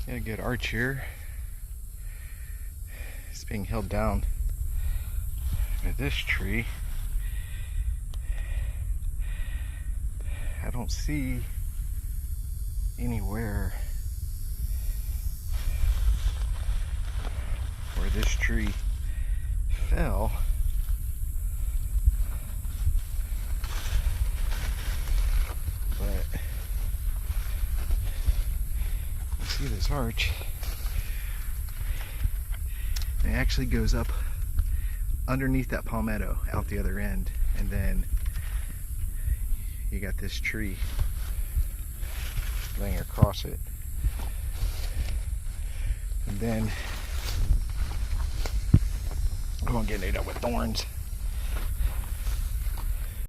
Got a good arch here. It's being held down by this tree. I don't see anywhere where this tree fell. But you see this arch. It actually goes up underneath that palmetto out the other end, and then you got this tree laying across it, and then I'm gonna get it up with thorns.